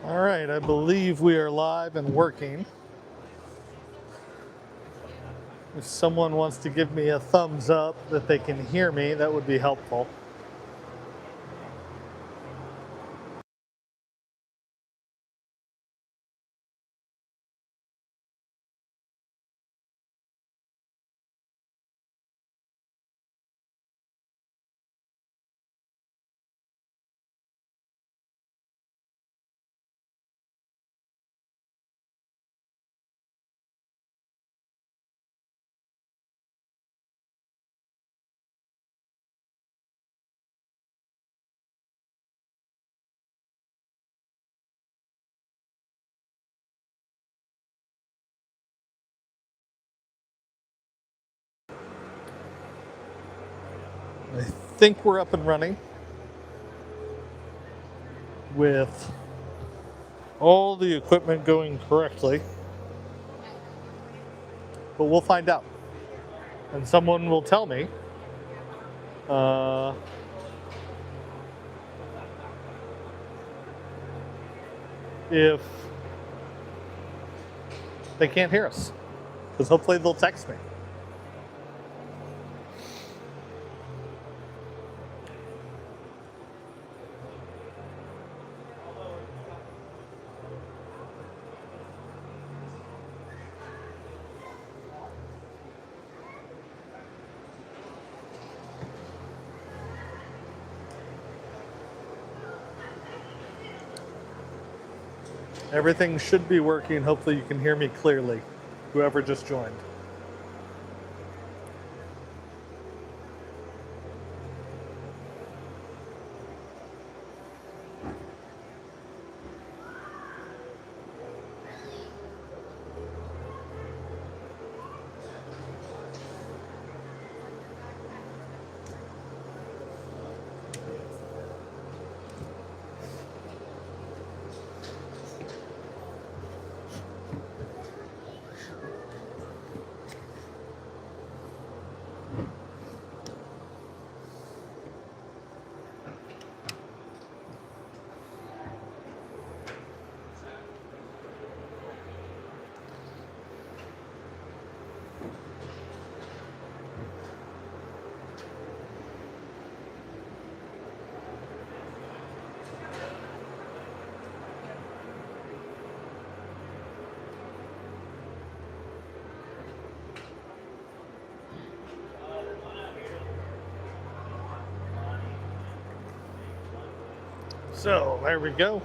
All right, I believe we are live and working. If someone wants to give me a thumbs up that they can hear me, that would be helpful. I think we're up and running with all the equipment going correctly, but we'll find out. And someone will tell me uh, if they can't hear us, because hopefully they'll text me. Everything should be working. Hopefully you can hear me clearly, whoever just joined. So there we go.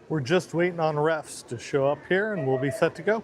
We're just waiting on refs to show up here and we'll be set to go.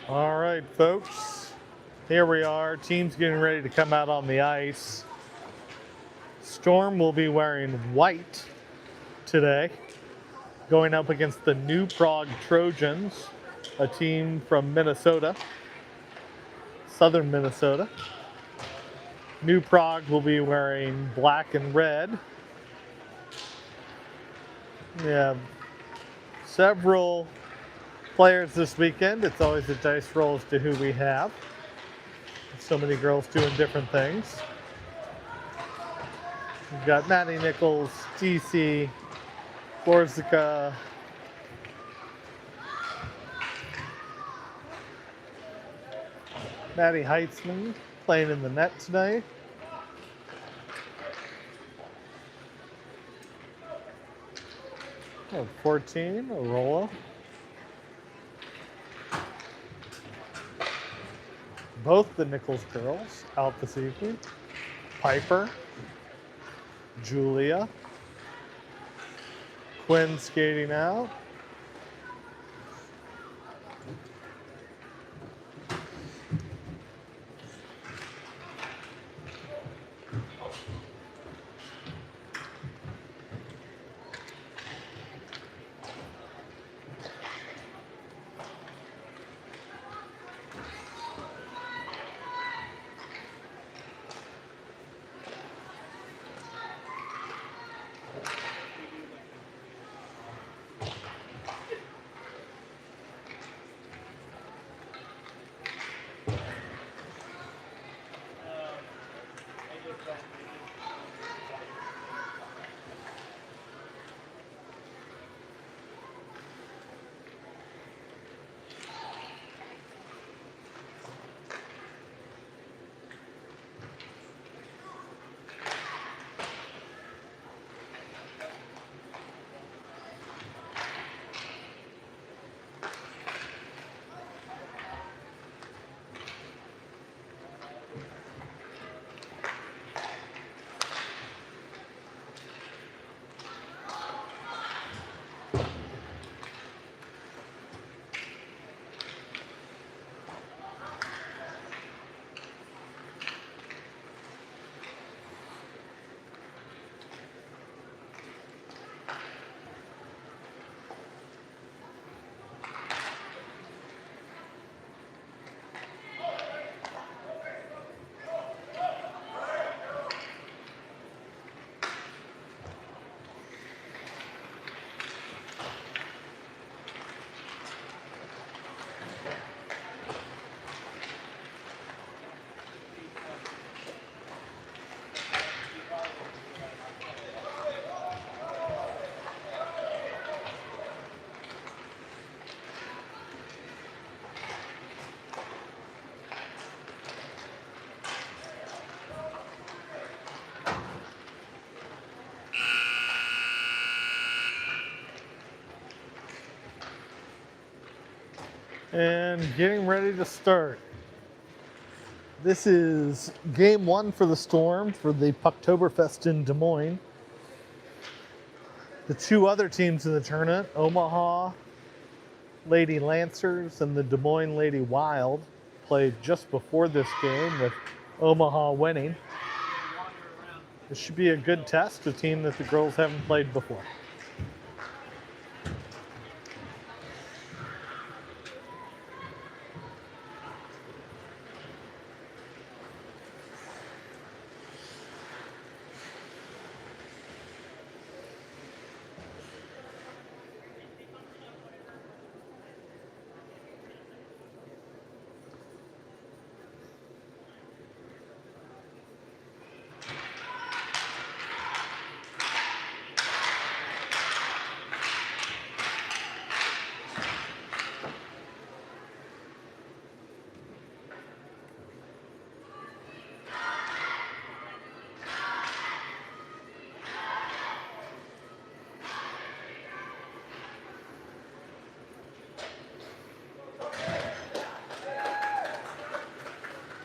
All right, folks. Here we are. Team's getting ready to come out on the ice. Storm will be wearing white today, going up against the New Prague Trojans, a team from Minnesota, southern Minnesota. New Prague will be wearing black and red. We have several players this weekend. It's always a dice roll as to who we have. So many girls doing different things. We've got Maddie Nichols, DC, Borzica, Maddie Heitzman playing in the net tonight. Oh, 14, Arola. Both the Nichols girls out this evening. Piper, Julia, Quinn skating out. And getting ready to start. This is game one for the Storm for the Pucktoberfest in Des Moines. The two other teams in the tournament, Omaha Lady Lancers and the Des Moines Lady Wild, played just before this game with Omaha winning. This should be a good test, a team that the girls haven't played before.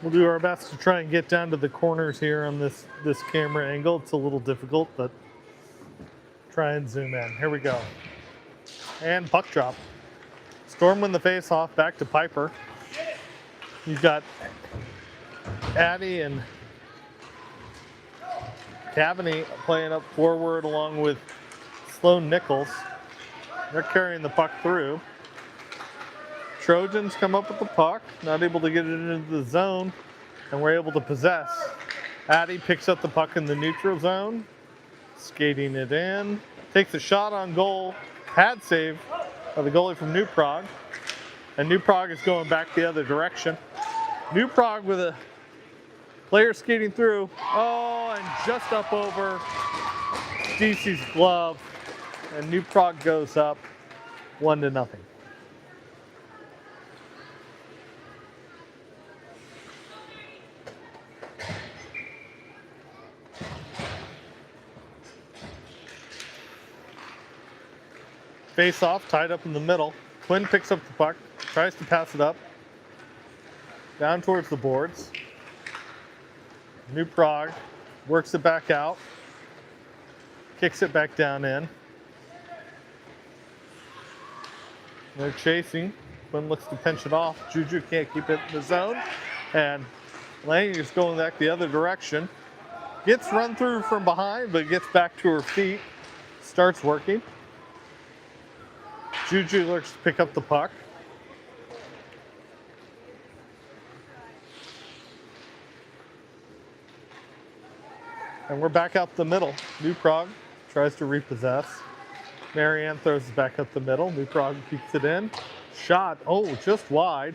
We'll do our best to try and get down to the corners here on this camera angle. It's a little difficult, but try and zoom in. Here we go. And puck drop. Storm win the face-off, back to Piper. You've got Addie and Cavany playing up forward along with Sloan Nichols. They're carrying the puck through. Trojans come up with the puck, not able to get it into the zone, and we're able to possess. Addie picks up the puck in the neutral zone, skating it in, takes a shot on goal, pad save by the goalie from New Prague, and New Prague is going back the other direction. New Prague with a player skating through, and just up over DC's glove, and New Prague goes up 1-0. Face off, tied up in the middle. Quinn picks up the puck, tries to pass it up, down towards the boards. New Prague works it back out, kicks it back down in. They're chasing. Quinn looks to pinch it off. Juju can't keep it in the zone, and Lang is going back the other direction. Gets run through from behind, but gets back to her feet, starts working. Juju looks to pick up the puck. And we're back out the middle. New Prague tries to repossess. Marianne throws it back up the middle. New Prague keeps it in. Shot, just wide.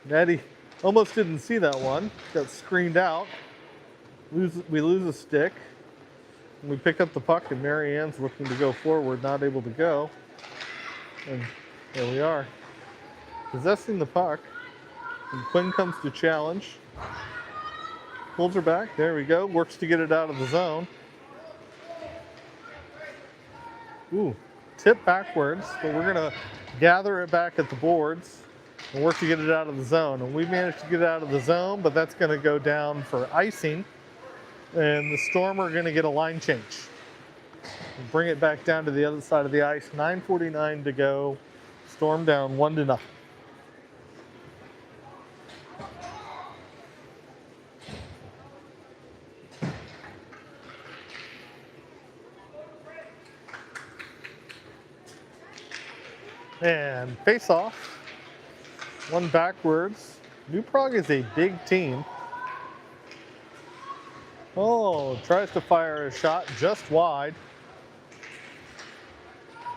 Nettie almost didn't see that one. Got screened out. We lose a stick. We pick up the puck, and Marianne's looking to go forward, not able to go. And there we are. Possessing the puck. And Quinn comes to challenge. Pulls her back. There we go. Works to get it out of the zone. Tip backwards, but we're going to gather it back at the boards and work to get it out of the zone. And we managed to get it out of the zone, but that's going to go down for icing. And the Storm are going to get a line change. Bring it back down to the other side of the ice. 9:49 to go. Storm down 1-0. And face off. One backwards. New Prague is a big team. Tries to fire a shot just wide.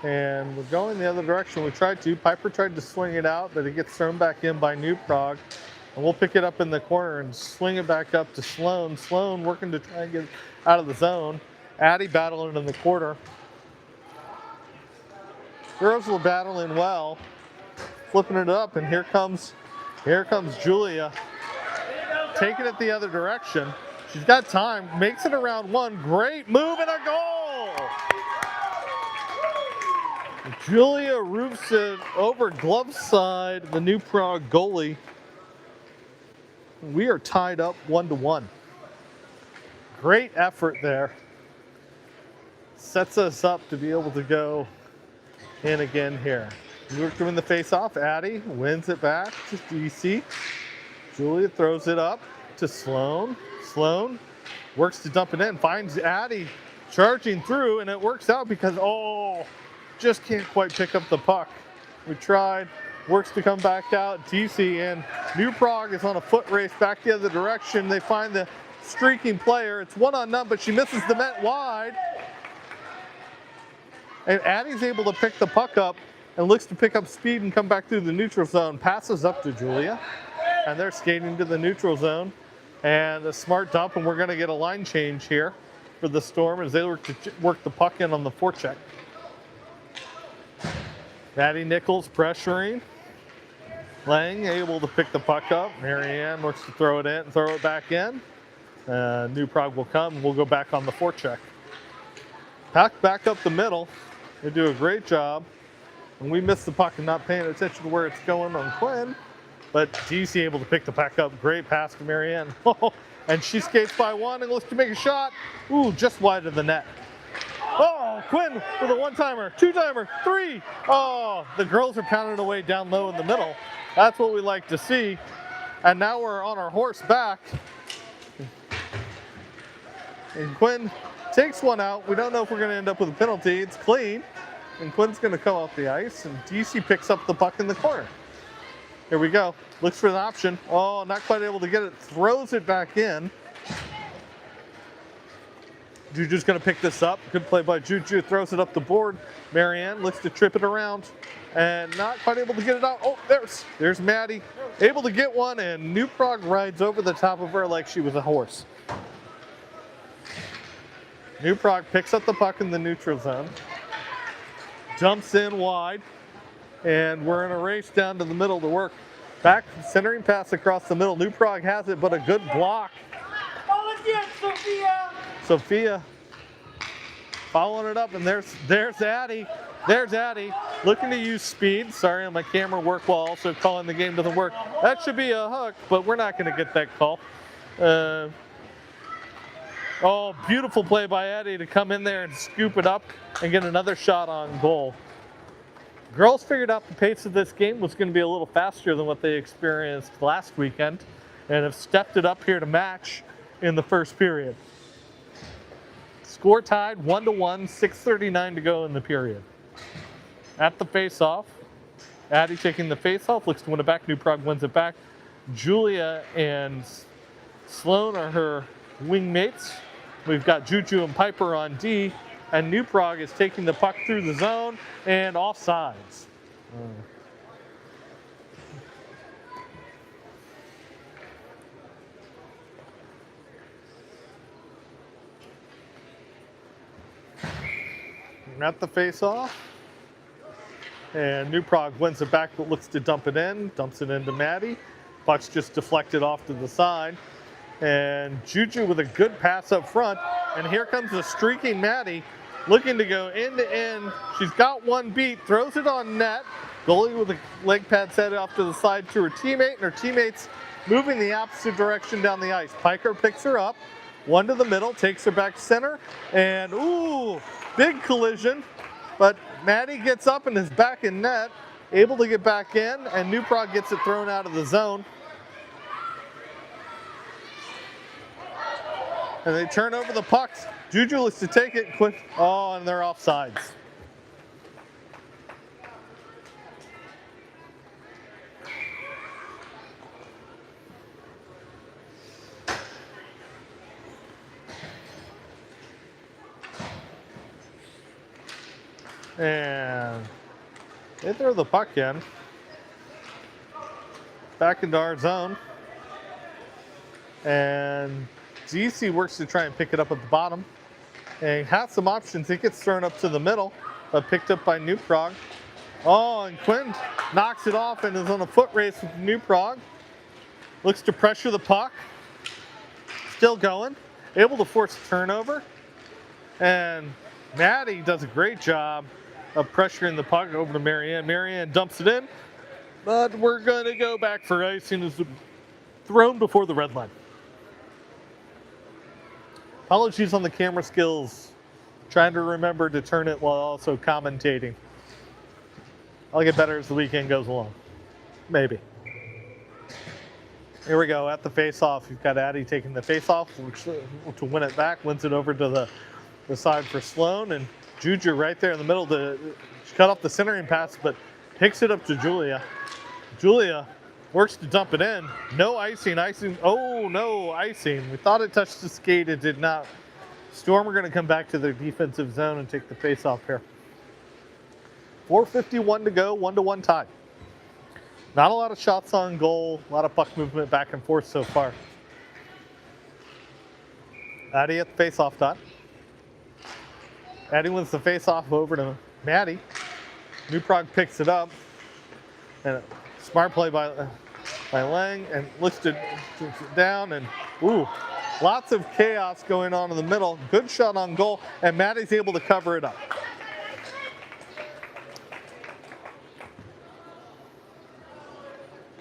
And we're going the other direction. We tried to. Piper tried to swing it out, but it gets thrown back in by New Prague. And we'll pick it up in the corner and swing it back up to Sloan. Sloan working to try and get out of the zone. Addie battling in the corner. Girls were battling well. Flipping it up, and here comes Julia. Taking it the other direction. She's got time, makes it around one. Great move and a goal! Julia roofs it over glove side, the New Prague goalie. We are tied up 1-1. Great effort there. Sets us up to be able to go in again here. We're doing the face-off. Addie wins it back to DC. Julia throws it up to Sloan. Sloan works to dump it in, finds Addie charging through, and it works out because, just can't quite pick up the puck. We tried, works to come back out. DC and New Prague is on a foot race back the other direction. They find the streaking player. It's 1-on-0, but she misses the net wide. And Addie's able to pick the puck up and looks to pick up speed and come back through the neutral zone. Passes up to Julia, and they're skating to the neutral zone. And a smart dump, and we're going to get a line change here for the Storm as they work the puck in on the forecheck. Maddie Nichols pressuring. Lang able to pick the puck up. Marianne looks to throw it back in. New Prague will come. We'll go back on the forecheck. Puck back up the middle. They do a great job. And we missed the puck and not paying attention to where it's going on Quinn. But DC able to pick the puck up. Great pass to Marianne. And she skates by one and looks to make a shot. Ooh, just wide of the net. Oh, Quinn with a one-timer, two-timer, three. Oh, the girls are pounding away down low in the middle. That's what we like to see. And now we're on our horse back. And Quinn takes one out. We don't know if we're going to end up with a penalty. It's clean. And Quinn's going to come off the ice. And DC picks up the puck in the corner. Here we go. Looks for an option. Oh, not quite able to get it. Throws it back in. Juju's going to pick this up. Good play by Juju. Throws it up the board. Marianne looks to trip it around. And not quite able to get it out. Oh, there's Maddie. Able to get one. And New Prague rides over the top of her like she was a horse. New Prague picks up the puck in the neutral zone. Dumps in wide. And we're in a race down to the middle to work. Back centering pass across the middle. New Prague has it, but a good block. Sophia following it up, and there's Addie. There's Addie looking to use speed. Sorry, on my camera work while also calling the game doesn't work. That should be a hook, but we're not going to get that call. Beautiful play by Addie to come in there and scoop it up and get another shot on goal. Girls figured out the pace of this game was going to be a little faster than what they experienced last weekend and have stepped it up here to match in the first period. Score tied 1-1, 6:39 to go in the period. At the face-off, Addie taking the face-off, looks to win it back. New Prague wins it back. Julia and Sloan are her wingmates. We've got Juju and Piper on D. And New Prague is taking the puck through the zone and offsides. At the face-off. And New Prague wins it back but looks to dump it in. Dumps it into Maddie. Puck's just deflected off to the side. And Juju with a good pass up front. And here comes the streaking Maddie. Looking to go end to end. She's got one beat, throws it on net. Goalie with a leg pad set off to the side to her teammate, and her teammate's moving the opposite direction down the ice. Piker picks her up, one to the middle, takes her back center, and big collision. But Maddie gets up and is back in net, able to get back in, and New Prague gets it thrown out of the zone. And they turn over the pucks. Juju looks to take it quick. And they're offsides. And they throw the puck in. Back into our zone. And DC works to try and pick it up at the bottom. And has some options. It gets thrown up to the middle, but picked up by New Prague. And Quinn knocks it off and is on a foot race with New Prague. Looks to pressure the puck. Still going. Able to force a turnover. And Maddie does a great job of pressuring the puck over to Marianne. Marianne dumps it in, but we're going to go back for icing as the thrown before the red line. Apologies on the camera skills. Trying to remember to turn it while also commentating. I'll get better as the weekend goes along. Maybe. Here we go at the face-off. You've got Addie taking the face-off to win it back. Wins it over to the side for Sloan. And Juju right there in the middle. She cut off the centering pass, but picks it up to Julia. Julia works to dump it in. No icing. Oh, no icing. We thought it touched the skate. It did not. Storm are going to come back to their defensive zone and take the face-off here. 4:51 to go, 1-1 tie. Not a lot of shots on goal, a lot of puck movement back and forth so far. Addie at the face-off dot. Addie wins the face-off over to Maddie. New Prague picks it up. And a smart play by Lang, and looks to down, and ooh, lots of chaos going on in the middle. Good shot on goal, and Maddie's able to cover it up.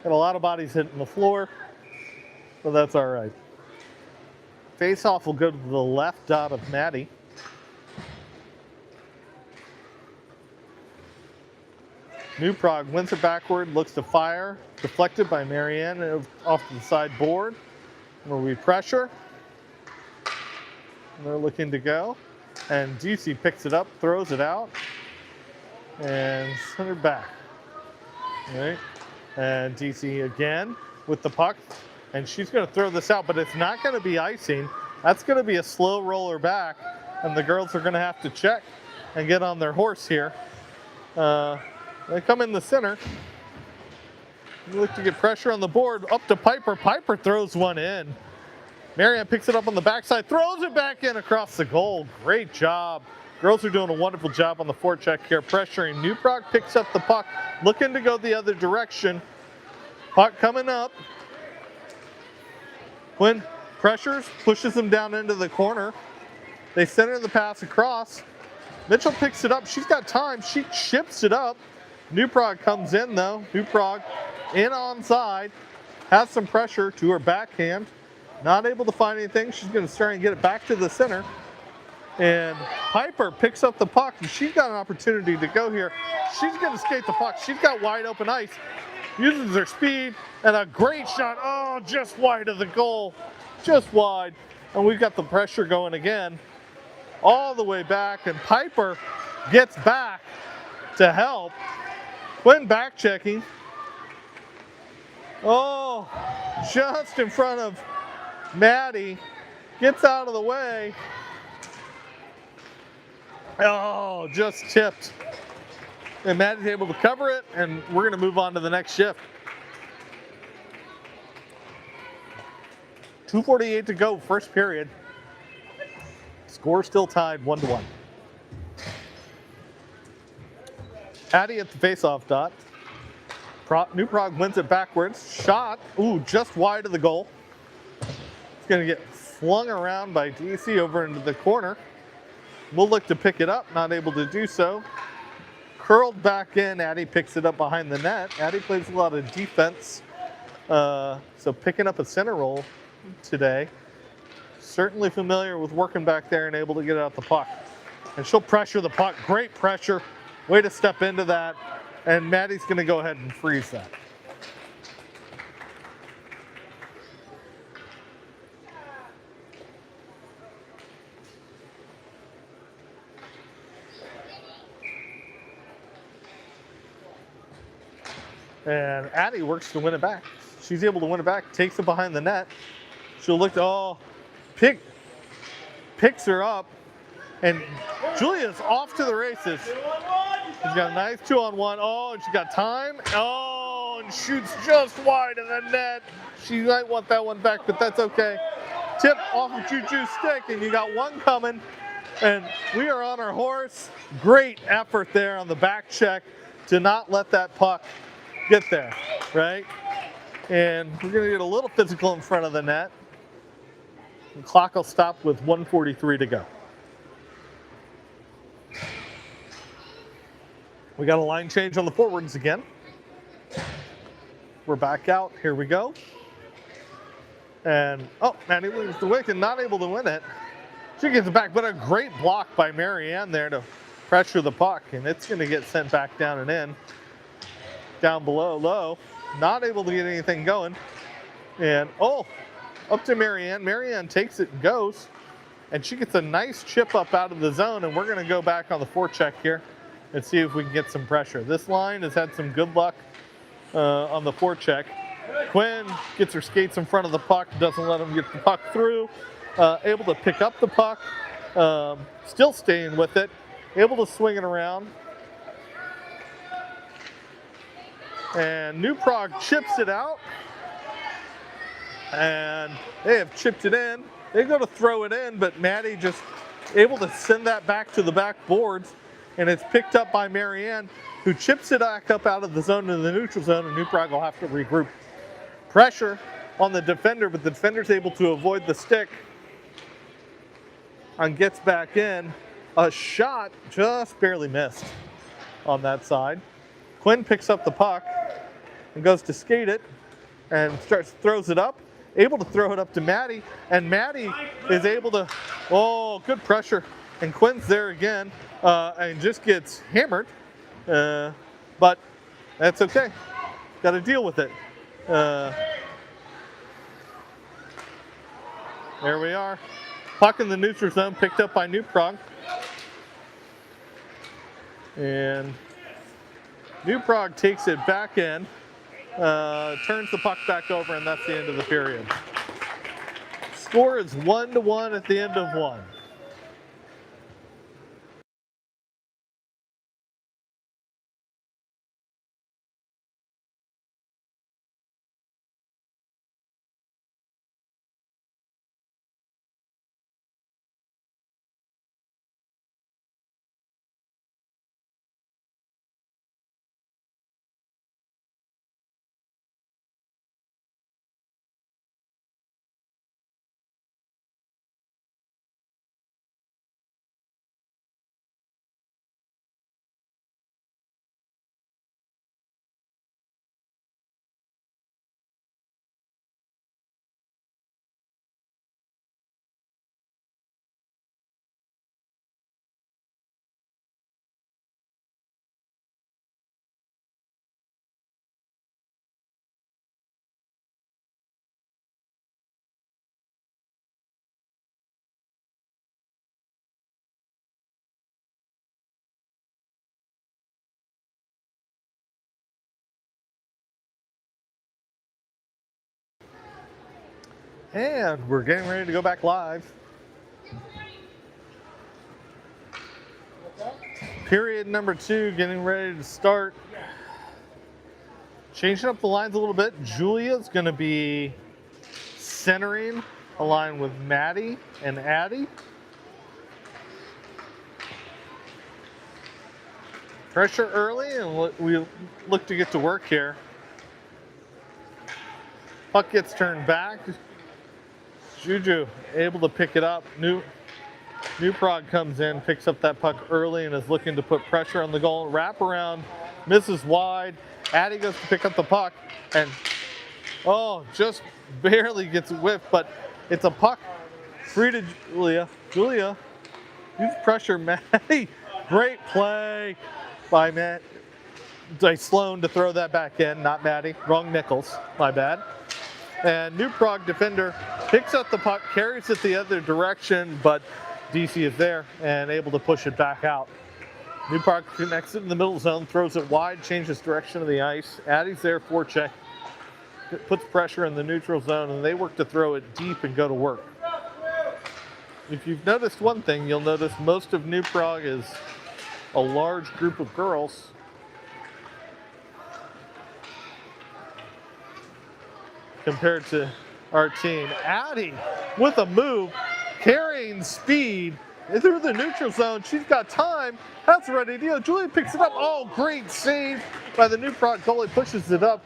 Got a lot of bodies hitting the floor, but that's all right. Face-off will go to the left dot of Maddie. New Prague wins it backward, looks to fire, deflected by Marianne off to the side board, where we pressure. And they're looking to go, and DC picks it up, throws it out, and centered back. All right. And DC again with the puck, and she's going to throw this out, but it's not going to be icing. That's going to be a slow roller back, and the girls are going to have to check and get on their horse here. They come in the center. They look to get pressure on the board. Up to Piper. Piper throws one in. Marianne picks it up on the backside, throws it back in across the goal. Great job. Girls are doing a wonderful job on the forecheck here, pressuring. New Prague picks up the puck, looking to go the other direction. Puck coming up. Quinn pressures, pushes them down into the corner. They center the pass across. Mitchell picks it up. She's got time. She chips it up. New Prague comes in, though. New Prague in onside. Has some pressure to her backhand. Not able to find anything. She's going to try and get it back to the center. And Piper picks up the puck, and she's got an opportunity to go here. She's going to skate the puck. She's got wide open ice. Uses her speed, and a great shot. Oh, just wide of the goal. Just wide. And we've got the pressure going again. All the way back, and Piper gets back to help. Quinn back checking. Oh, just in front of Maddie. Gets out of the way. Oh, just tipped. And Maddie's able to cover it, and we're going to move on to the next shift. 2:48 to go, first period. Score still tied 1-1. Addie at the faceoff dot. New Prague wins it backwards. Shot, ooh, just wide of the goal. It's going to get flung around by DC over into the corner. We'll look to pick it up, not able to do so. Curled back in, Addie picks it up behind the net. Addie plays a lot of defense, so picking up a center role today. Certainly familiar with working back there and able to get out the puck. And she'll pressure the puck, great pressure. Way to step into that, and Maddie's gonna go ahead and freeze that. And Addie works to win it back. She's able to win it back, takes it behind the net. She'll look to, picks her up, and Julia's off to the races. She's got a nice 2-on-1. Oh, and she got time. Oh, and shoots just wide of the net. She might want that one back, but that's okay. Tip off of Juju's stick, and you got one coming. And we are on our horse. Great effort there on the back check to not let that puck get there, right? And we're going to get a little physical in front of the net. The clock will stop with 1:43 to go. We got a line change on the forwards again. We're back out. Here we go. And, oh, Maddie leaves the wick and not able to win it. She gets it back, but a great block by Marianne there to pressure the puck, and it's going to get sent back down and in. Down below, low. Not able to get anything going. And, oh, up to Marianne. Marianne takes it and goes. And she gets a nice chip up out of the zone, and we're going to go back on the forecheck here and see if we can get some pressure. This line has had some good luck on the forecheck. Quinn gets her skates in front of the puck, doesn't let them get the puck through. Able to pick up the puck, still staying with it, able to swing it around. And New Prague chips it out, and they have chipped it in. They go to throw it in, but Maddie just able to send that back to the back boards, and it's picked up by Marianne, who chips it back up out of the zone into the neutral zone, and New Prague will have to regroup. Pressure on the defender, but the defender's able to avoid the stick and gets back in. A shot just barely missed on that side. Quinn picks up the puck and goes to skate it and throws it up. Able to throw it up to Maddie, and Maddie is able to, oh, good pressure. And Quinn's there again and just gets hammered, but that's okay. Got to deal with it. There we are. Puck in the neutral zone, picked up by New Prague. And New Prague takes it back in, turns the puck back over, and that's the end of the period. Score is 1-1 at the end of one. And we're getting ready to go back live. Period number 2, getting ready to start. Changing up the lines a little bit. Julia's going to be centering a line with Maddie and Addie. Pressure early, and we look to get to work here. Puck gets turned back. Juju able to pick it up. New Prague comes in, picks up that puck early, and is looking to put pressure on the goal. Wrap around, misses wide. Addie goes to pick up the puck, and oh, just barely gets whiffed, but it's a puck free to Julia. Julia, use pressure, Maddie. Great play by Sloan to throw that back in, not Maddie. Wrong Nichols, my bad. And New Prague defender picks up the puck, carries it the other direction, but DC is there and able to push it back out. New Prague connects it in the middle zone, throws it wide, changes direction of the ice. Addie's there, forecheck, puts pressure in the neutral zone, and they work to throw it deep and go to work. If you've noticed one thing, you'll notice most of New Prague is a large group of girls. Compared to our team. Addie with a move, carrying speed through the neutral zone. She's got time. That's a ready deal. Julia picks it up. Oh, great save by the New Prague goalie. Pushes it up.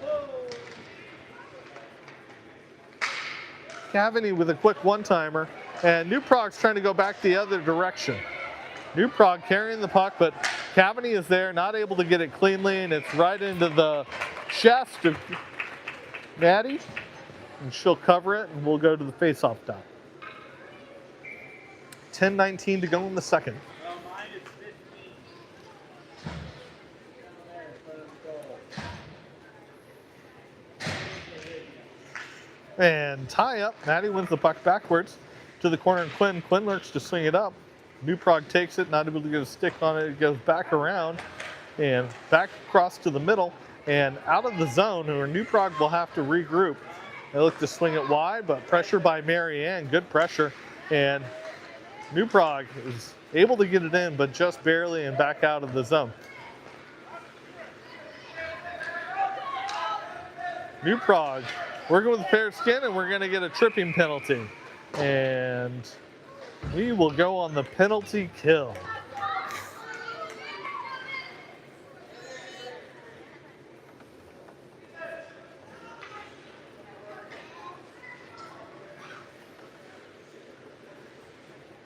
Cavani with a quick one-timer. And New Prague's trying to go back the other direction. New Prague carrying the puck, but Cavani is there, not able to get it cleanly, and it's right into the chest of Maddie. and she'll cover it, and we'll go to the face-off dot. 10:19 to go in the second. And tie up. Maddie wins the puck backwards to the corner, and Quinn lurks to swing it up. New Prague takes it, not able to get a stick on it. It goes back around and back across to the middle and out of the zone, where New Prague will have to regroup. They look to swing it wide, but pressure by Marianne, good pressure. And New Prague is able to get it in, but just barely, and back out of the zone. New Prague working with a pair of skin, and we're going to get a tripping penalty. And we will go on the penalty kill.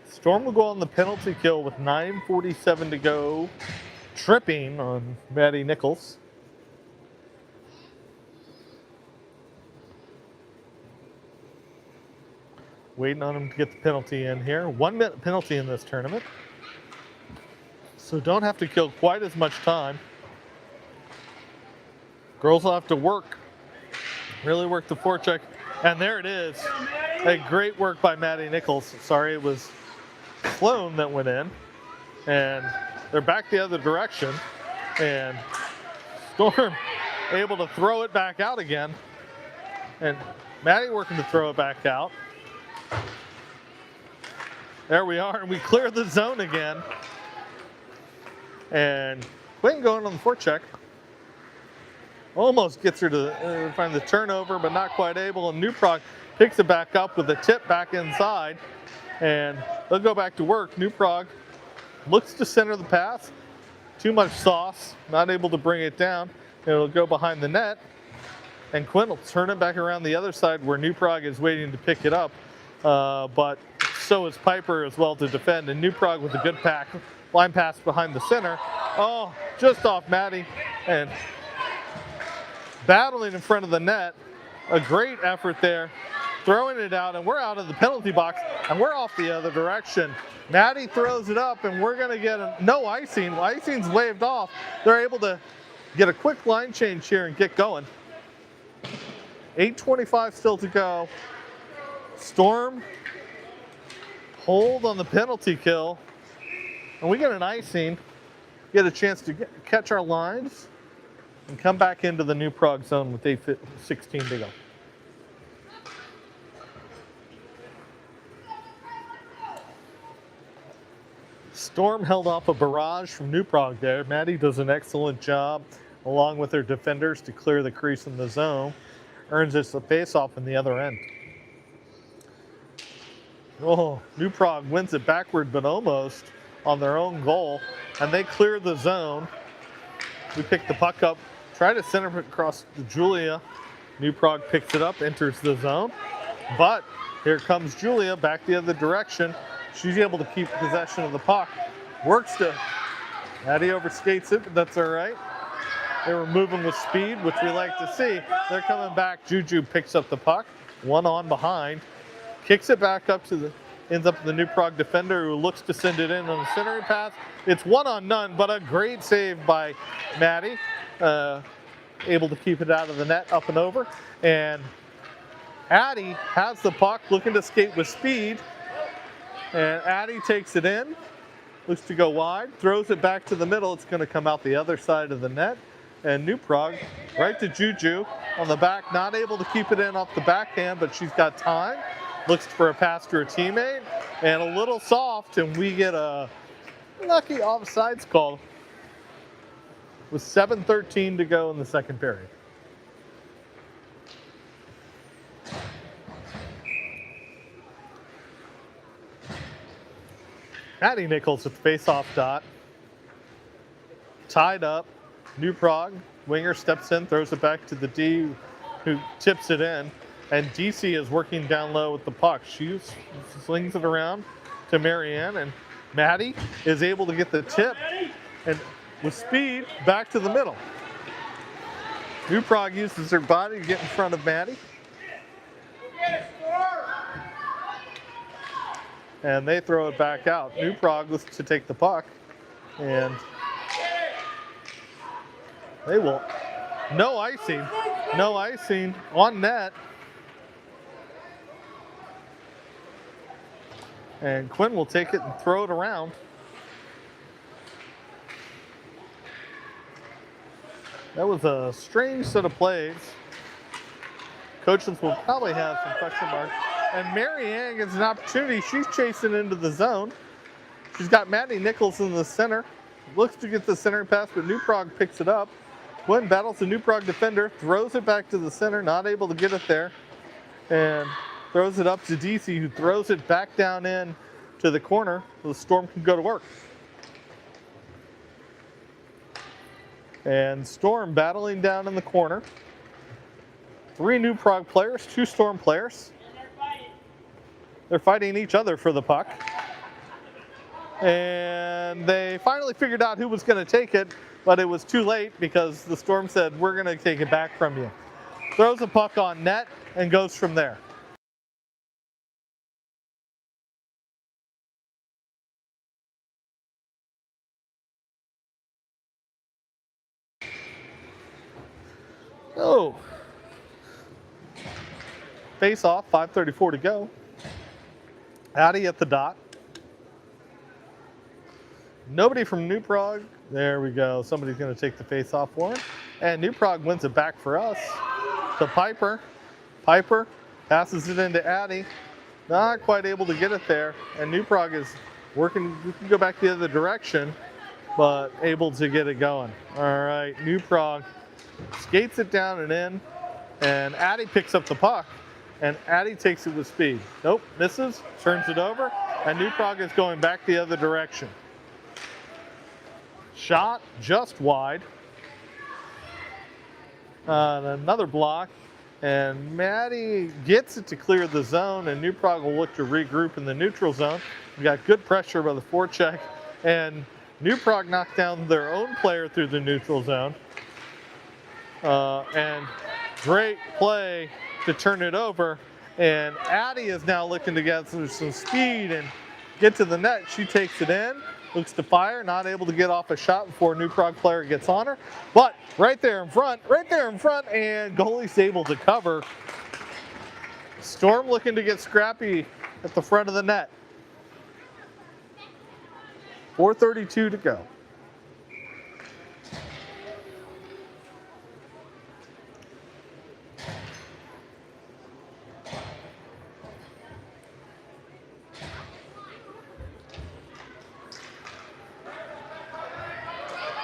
Storm will go on the penalty kill with 9:47 to go. Tripping on Maddie Nichols. Waiting on him to get the penalty in here. 1 minute penalty in this tournament. So don't have to kill quite as much time. Girls will have to work. Really work the forecheck. And there it is. A great work by Maddie Nichols. Sorry, it was Sloan that went in. And they're back the other direction. And Storm able to throw it back out again. And Maddie working to throw it back out. There we are, and we clear the zone again. And Quinn going on the forecheck. Almost gets her to find the turnover, but not quite able. And New Prague picks it back up with a tip back inside. And they'll go back to work. New Prague looks to center the pass. Too much sauce, not able to bring it down. It'll go behind the net. And Quinn will turn it back around the other side where New Prague is waiting to pick it up. But so is Piper as well to defend. And New Prague with a good line pass behind the center. Oh, just off Maddie. And battling in front of the net. A great effort there. Throwing it out, and we're out of the penalty box, and we're off the other direction. Maddie throws it up, and we're going to get no icing. Icing's waved off. They're able to get a quick line change here and get going. 8:25 still to go. Storm hold on the penalty kill, and we get an icing. Get a chance to catch our lines and come back into the New Prague zone with 8:16 to go. Storm held off a barrage from New Prague there. Maddie does an excellent job along with her defenders to clear the crease in the zone. Earns us a face-off in the other end. Oh, New Prague wins it backward, but almost on their own goal. And they clear the zone. We pick the puck up, try to center it across to Julia. New Prague picks it up, enters the zone. But here comes Julia back the other direction. She's able to keep possession of the puck. Works to, Maddie overskates it, but that's all right. They were moving with speed, which we like to see. They're coming back. Juju picks up the puck, one on behind, kicks it back up to the, ends up the New Prague defender who looks to send it in on the centering pass. It's one on none, but a great save by Maddie. Able to keep it out of the net, up and over. And Addie has the puck, looking to skate with speed. And Addie takes it in, looks to go wide, throws it back to the middle. It's going to come out the other side of the net. And New Prague right to Juju on the back, not able to keep it in off the backhand, but she's got time. Looks for a pass to her teammate, and a little soft, and we get a lucky offsides call with 7:13 to go in the second period. Maddie Nichols at the face-off dot. Tied up. New Prague. Winger steps in, throws it back to the D, who tips it in. And DC is working down low with the puck. She slings it around to Marianne, and Maddie is able to get the tip and with speed back to the middle. New Prague uses her body to get in front of Maddie. and they throw it back out. New Prague was to take the puck, and they will. No icing. No icing on net. And Quinn will take it and throw it around. That was a strange set of plays. Coaches will probably have some question marks. And Mary Ann gets an opportunity. She's chasing into the zone. She's got Maddie Nichols in the center. Looks to get the center pass, but New Prague picks it up. Quinn battles the New Prague defender, throws it back to the center, not able to get it there. And throws it up to DC, who throws it back down in to the corner so the Storm can go to work. And Storm battling down in the corner. 3 New Prague players, 2 Storm players. They're fighting each other for the puck. And they finally figured out who was going to take it, but it was too late because the Storm said, we're going to take it back from you. Throws a puck on net and goes from there. Oh. Face off, 5:34 to go. Addie at the dot. Nobody from New Prague. There we go. Somebody's going to take the face off for him. And New Prague wins it back for us to Piper. Piper passes it into Addie. Not quite able to get it there. And New Prague is working. We can go back the other direction, but able to get it going. All right. New Prague skates it down and in. And Addie picks up the puck. And Addie takes it with speed. Nope, misses, turns it over, and New Prague is going back the other direction. Shot just wide. Another block, and Maddie gets it to clear the zone, and New Prague will look to regroup in the neutral zone. We got good pressure by the forecheck, and New Prague knocked down their own player through the neutral zone. And great play to turn it over, and Addie is now looking to get some speed and get to the net. She takes it in, looks to fire, not able to get off a shot before a New Prague player gets on her, but right there in front, and goalie's able to cover. Storm looking to get scrappy at the front of the net. 4:32 to go.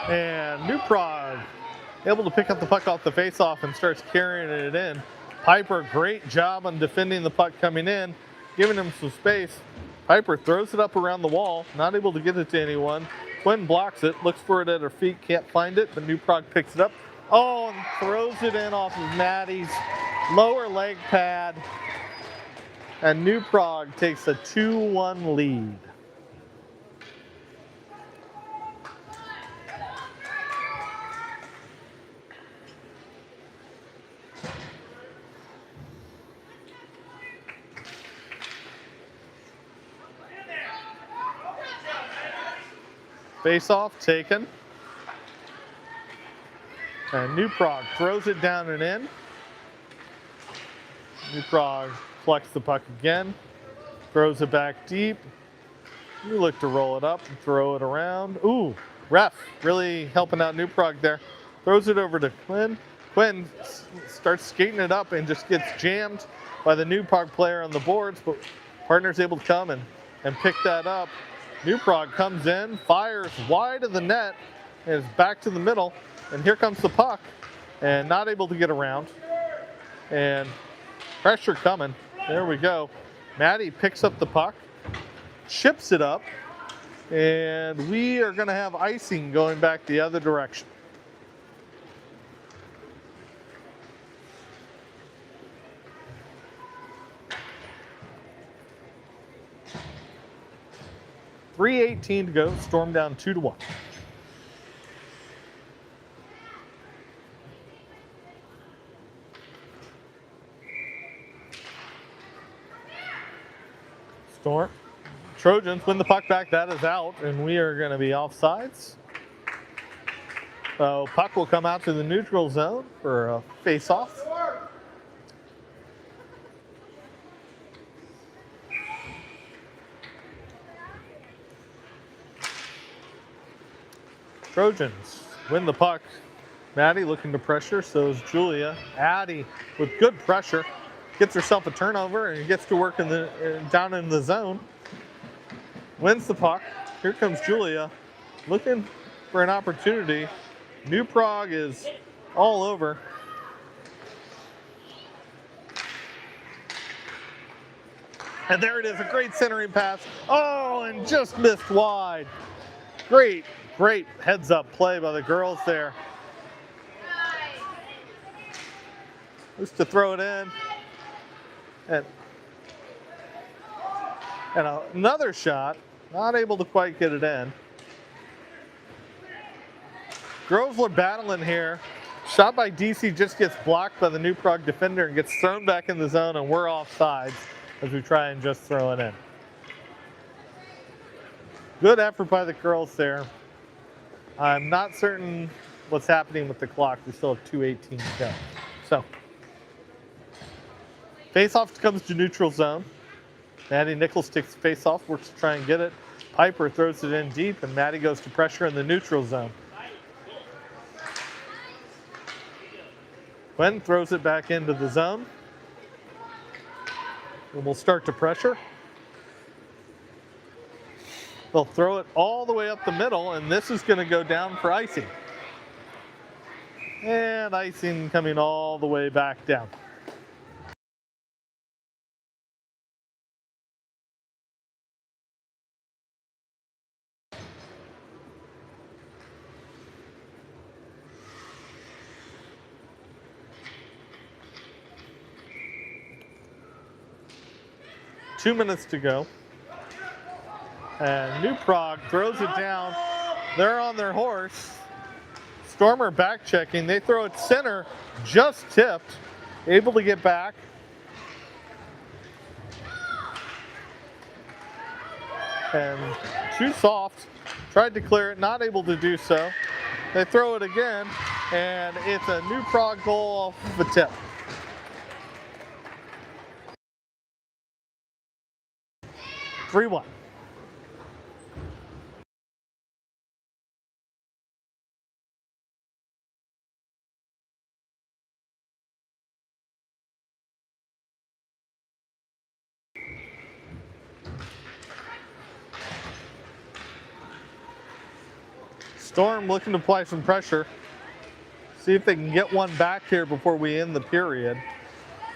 And New Prague able to pick up the puck off the faceoff and starts carrying it in. Piper, great job on defending the puck coming in, giving him some space. Piper throws it up around the wall, not able to get it to anyone. Quinn blocks it, looks for it at her feet, can't find it, but New Prague picks it up. Oh, and throws it in off of Maddie's lower leg pad. And New Prague takes a 2-1 lead. Face-off taken. And New Prague throws it down and in. New Prague collects the puck again. Throws it back deep. You look to roll it up and throw it around. Ooh, ref really helping out New Prague there. Throws it over to Quinn. Quinn starts skating it up and just gets jammed by the New Prague player on the boards, but partner's able to come and pick that up. New Prague comes in, fires wide of the net, and is back to the middle. And here comes the puck, and not able to get around. And pressure coming. There we go. Maddie picks up the puck, chips it up, and we are going to have icing going back the other direction. .318 to go. Storm down 2-1. Storm Trojans win the puck back. That is out, and we are going to be offsides. So puck will come out to the neutral zone for a face-off. Trojans win the puck. Maddie looking to pressure, so is Julia. Addie with good pressure gets herself a turnover and gets to work down in the zone. Wins the puck. Here comes Julia looking for an opportunity. New Prague is all over. And there it is, a great centering pass. Oh, and just missed wide. Great heads up play by the girls there. Just to throw it in. And another shot, not able to quite get it in. Grosvenor battling here. Shot by DC just gets blocked by the New Prague defender and gets thrown back in the zone, and we're offsides as we try and just throw it in. Good effort by the girls there. I'm not certain what's happening with the clock. We still have 2:18 to go. So, face-off comes to neutral zone. Maddie Nichols takes the face-off, works to try and get it. Piper throws it in deep, and Maddie goes to pressure in the neutral zone. Gwen throws it back into the zone. And we'll start to pressure. They'll throw it all the way up the middle, and this is going to go down for icing. And icing coming all the way back down. Two minutes to go. And New Prague throws it down. They're on their horse. Stormer back checking. They throw it center, just tipped. Able to get back. And too soft. Tried to clear it, not able to do so. They throw it again, and it's a New Prague goal off the tip. (3-1). Storm looking to apply some pressure. See if they can get one back here before we end the period.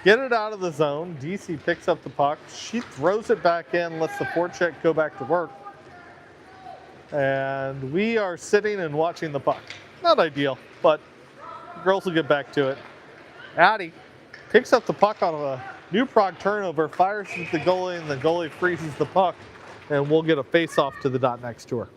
Get it out of the zone. DC picks up the puck. She throws it back in, lets the forecheck go back to work. And we are sitting and watching the puck. Not ideal, but the girls will get back to it. Addie picks up the puck on a New Prague turnover, fires at the goalie, and the goalie freezes the puck. And we'll get a face-off to the dot next to her.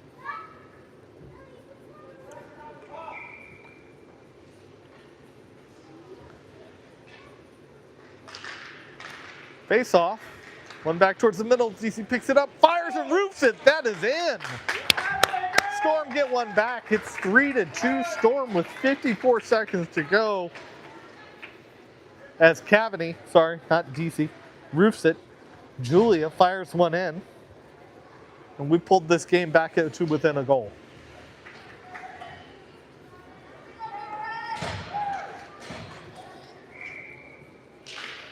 Face off. One back towards the middle. DC picks it up, fires and roofs it. That is in. Storm get one back. It's 3-2 Storm with 54 seconds to go. As Cavity, sorry, not DC, roofs it. Julia fires one in. And we pulled this game back to within a goal.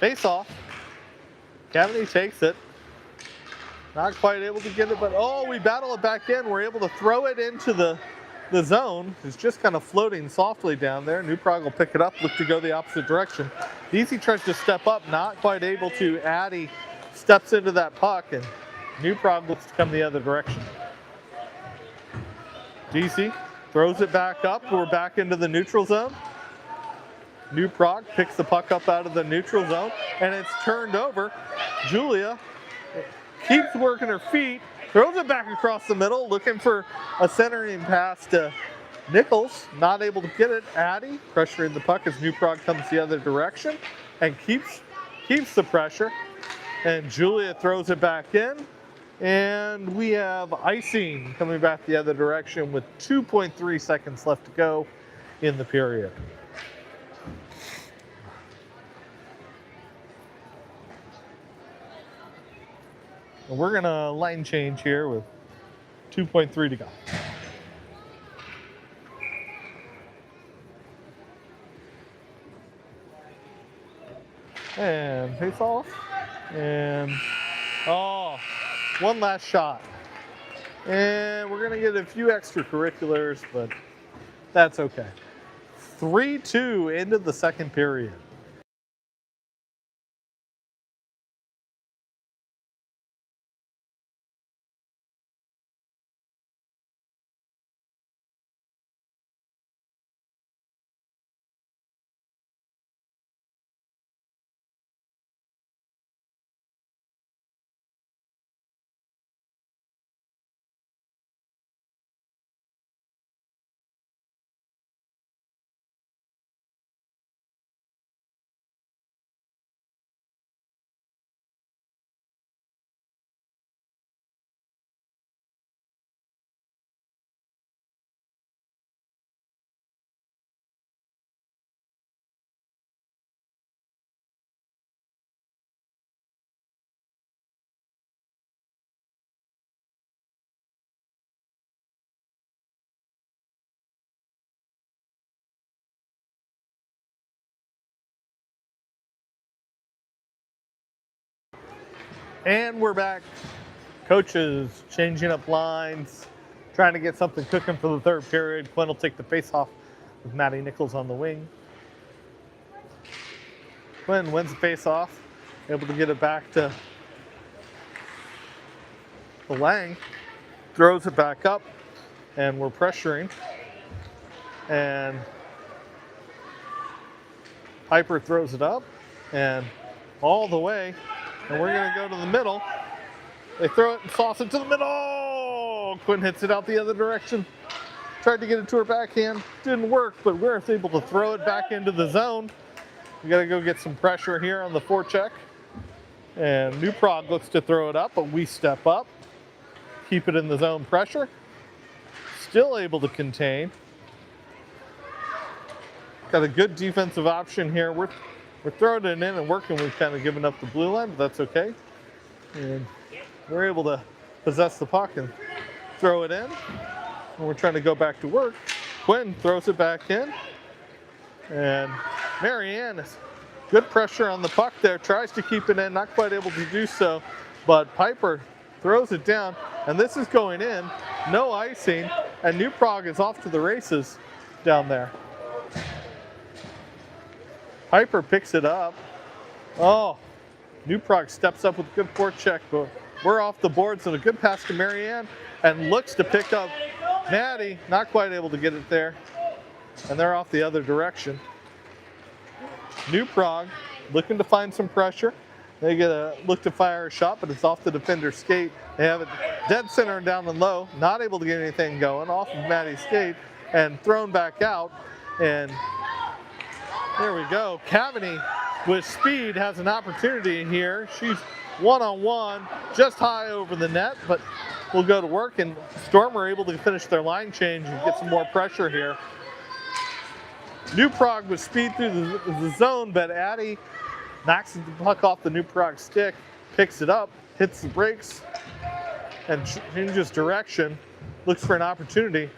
Face off. Cavity takes it. Not quite able to get it, but oh, we battle it back in. We're able to throw it into the zone. It's just kind of floating softly down there. New Prague will pick it up, look to go the opposite direction. DC tries to step up, not quite able to. Addie steps into that puck, and New Prague looks to come the other direction. DC throws it back up. We're back into the neutral zone. New Prague picks the puck up out of the neutral zone, and it's turned over. Julia keeps working her feet, throws it back across the middle, looking for a centering pass to Nichols, not able to get it. Addie pressuring the puck as New Prague comes the other direction and keeps the pressure. And Julia throws it back in. And we have icing coming back the other direction with 2.3 seconds left to go in the period. And we're going to line change here with 2.3 to go. And face off. And, oh, one last shot. And we're going to get a few extracurriculars, but that's okay. 3-2 into the second period. And we're back. Coaches changing up lines, trying to get something cooking for the third period. Quinn will take the face-off with Maddie Nichols on the wing. Quinn wins the face-off, able to get it back to Lang. Throws it back up, and we're pressuring. And Piper throws it up, and all the way. And we're going to go to the middle. They throw it and sauce it to the middle. Oh, Quinn hits it out the other direction. Tried to get it to her backhand. Didn't work, but we're able to throw it back into the zone. We got to go get some pressure here on the forecheck. And New Prague looks to throw it up, but we step up. Keep it in the zone pressure. Still able to contain. Got a good defensive option here. We're throwing it in and working. We've kind of given up the blue line, but that's okay. And we're able to possess the puck and throw it in. And we're trying to go back to work. Quinn throws it back in. And Marianne is good pressure on the puck there. Tries to keep it in, not quite able to do so. But Piper throws it down. And this is going in. No icing. And New Prague is off to the races down there. Piper picks it up. Oh, New Prague steps up with a good forecheck, but we're off the boards and a good pass to Marianne and looks to pick up Maddie. Not quite able to get it there. And they're off the other direction. New Prague looking to find some pressure. They get a look to fire a shot, but it's off the defender's skate. They have it dead center and down and low. Not able to get anything going off of Maddie's skate and thrown back out. And there we go. Cavany with speed has an opportunity here. She's one-on-one, just high over the net, but we'll go to work, and Storm are able to finish their line change and get some more pressure here. New Prague with speed through the zone, but Addie knocks the puck off the New Prague stick, picks it up, hits the brakes, and changes direction, looks for an opportunity,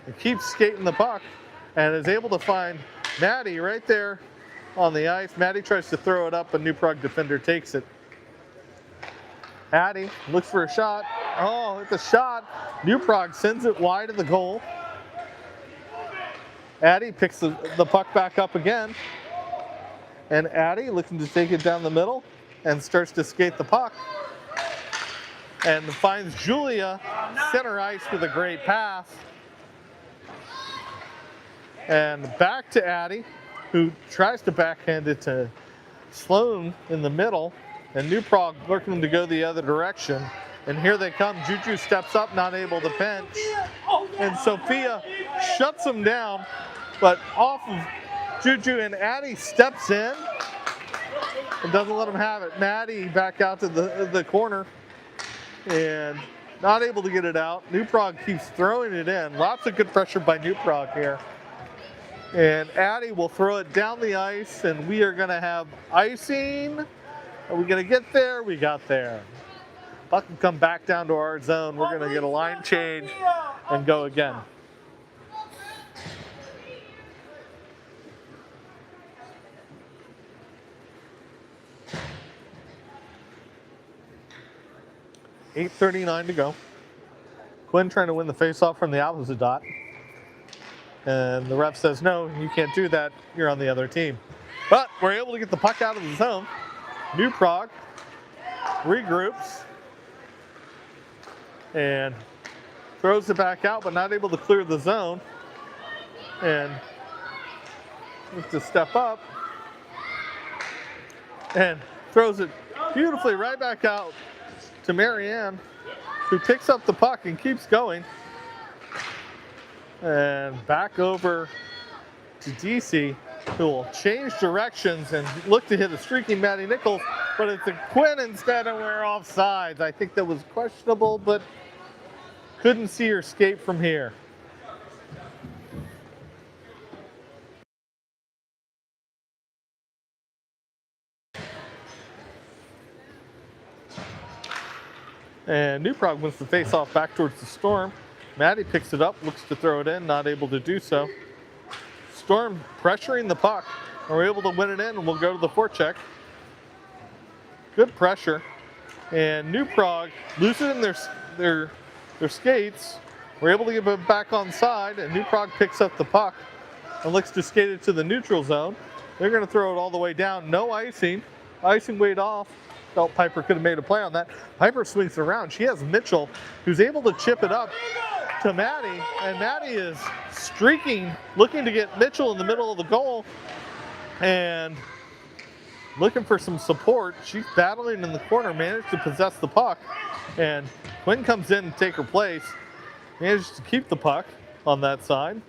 and keeps skating the puck. And is able to find Maddie right there on the ice. Maddie tries to throw it up, but New Prague defender takes it. Addie looks for a shot. Oh, it's a shot. New Prague sends it wide of the goal. Addie picks the puck back up again. And Addie looking to take it down the middle and starts to skate the puck. And finds Julia center ice with a great pass. And back to Addie, who tries to backhand it to Sloan in the middle. And New Prague looking to go the other direction. And here they come. Juju steps up, not able to pinch. And Sophia shuts him down. But off of Juju, and Addie steps in and doesn't let him have it. Maddie back out to the corner and not able to get it out. New Prague keeps throwing it in. Lots of good pressure by New Prague here. And Addie will throw it down the ice, and we are going to have icing. Are we going to get there? We got there. Puck will come back down to our zone. We're going to get a line change and go again. .8:39 to go. Quinn trying to win the faceoff from the opposite dot. And the ref says, no, you can't do that. You're on the other team. But we're able to get the puck out of the zone. New Prague regroups and throws it back out, but not able to clear the zone. And looks to step up and throws it beautifully right back out to Marianne, who picks up the puck and keeps going. And back over to DC, who will change directions and look to hit a streaking Maddie Nichols, but it's a Quinn instead, and we're offsides. I think that was questionable, but couldn't see her skate from here. And New Prague wins the face-off back towards the Storm. Maddie picks it up, looks to throw it in, not able to do so. Storm pressuring the puck, and we're able to win it in, and we'll go to the forecheck. Good pressure, and New Prague losing their skates. We're able to get it back on side, and New Prague picks up the puck and looks to skate it to the neutral zone. They're going to throw it all the way down. No icing. Icing weight off. Felt Piper could have made a play on that. Piper swings it around. She has Mitchell, who's able to chip it up to Maddie, and Maddie is streaking, looking to get Mitchell in the middle of the goal and looking for some support. She's battling in the corner, managed to possess the puck, and Quinn comes in and take her place, managed to keep the puck on that side.